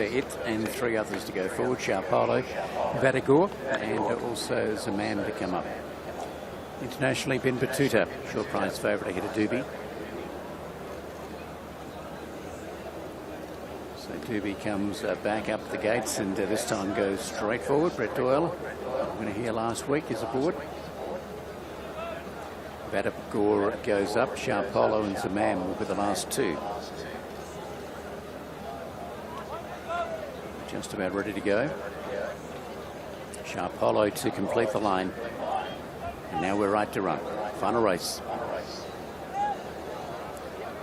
it and 3 others to go forward. Sharp Polo, Vatigor, and also Zaman to come up. Internationally, Bin Batuta, short prize favourite ahead of Doobie. So Doobie comes back up the gates and this time goes straight forward. Brett Doyle, winner here last week, is aboard. Vatigor goes up. Sharp Polo and Zaman will be the last 2. Just about ready to go. Sharp Polo to complete the line. And now we're right to run. Final race.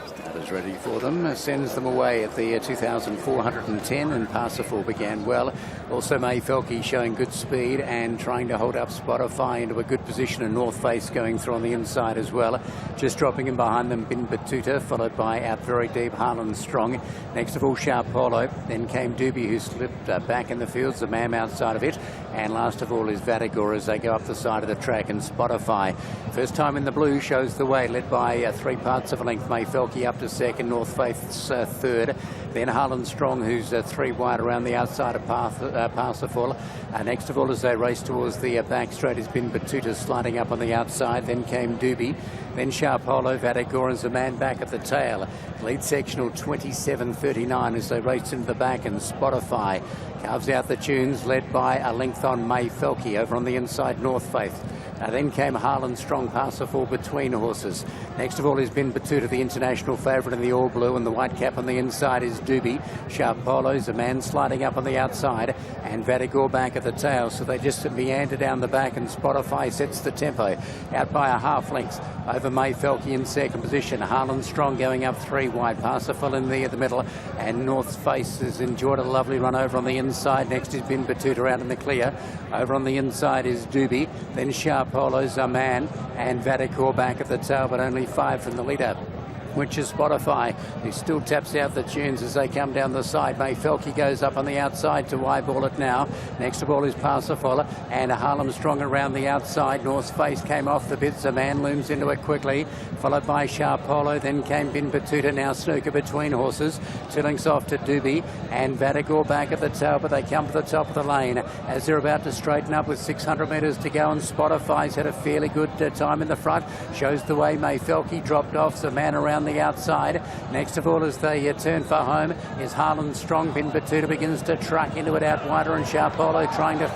Starters ready for them. Sends them away at the 2,410, and Parsifal began well. Also May Felke showing good speed and trying to hold up Spotify into a good position, and North Face going through on the inside as well. Just dropping in behind them, Bin Batuta, followed by out very deep Harlan Strong. Next of all, Sharp Polo. Then came Doobie, who slipped back in the fields, the man outside of it. And last of all is Vatigor as they go up the side of the track, and Spotify. First time in the blue shows the way, led by 3 parts of a length. May Felke up to second, North Faith's third. Then Harlan Strong, who's 3 wide around the outside of Parsifal. Next of all, as they race towards the back straight, has been Batuta sliding up on the outside. Then came Doobie. Then Sharp Polo, Vatigor, and Zaman back at the tail. Lead sectional 27.39 as they race into the back, and Spotify carves out the tunes, led by a length on May Felke. Over on the inside, North Faith. Then came Harlan Strong, Parsifal between horses. Next of all is Bin Batuta, the international favourite in the all blue, and the white cap on the inside is Doobie. Sharp Polo, Zaman sliding up on the outside, and Vatigor back at the tail. So they just meander down the back, and Spotify sets the tempo. Out by a half length over May Felke in second position. Harlan Strong going up 3 wide. Parsifal in the middle, and North Face has enjoyed a lovely run over on the inside. Next is Bin Batuta out in the clear. Over on the inside is Doobie. Then Sharp Polo, Zaman, and Vatigor back at the tail, but only 5 from the leader, which is Spotify, who still taps out the tunes as they come down the side. May Felke goes up on the outside to eyeball it now. Next of all is Parsifal, and Harlan Strong around the outside. North Face came off the bit. Zaman looms into it quickly, followed by Sharp Polo. Then came Bin Batuta, now snooker between horses. 2 lengths off to Doobie, and Vatigor back at the tail, but they come to the top of the lane as they're about to straighten up with 600 metres to go, and Spotify's had a fairly good time in the front. Shows the way. May Felke dropped off. Zaman around the outside. Next of all, as they turn for home, is Harlan Strong. Bin Batuta begins to truck into it out wider, and Sharp Polo trying to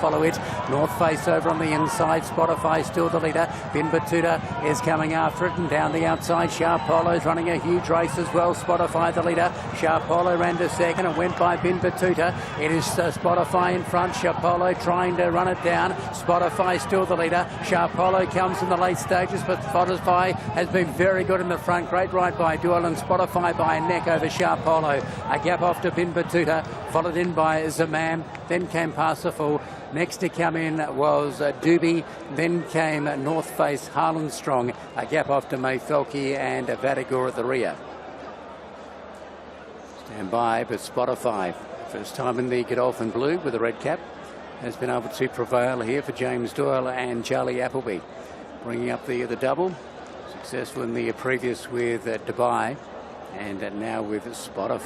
follow it. North Face over on the inside. Spotify still the leader. Bin Batuta is coming after it, and down the outside, Sharp Polo's running a huge race as well. Spotify the leader. Sharp Polo ran to second and went by Bin Batuta. It is Spotify in front. Sharp Polo trying to run it down. Spotify still the leader. Sharp Polo comes in the late stages, but Spotify has been very good in the front. Great ride by Doyle, and Spotify by a neck over Sharp Polo. A gap off to Bin Batuta, followed in by Zaman. Then came Parsifal. Next to come in was Doobie. Then came North Face, Harlan Strong. A gap off to May Felke and Vatigor at the rear. Stand by, but Spotify, first time in the Godolphin blue with a red cap, has been able to prevail here for James Doyle and Charlie Appleby. Bringing up the double. Successful in the previous with Dubai, and now with Spotify.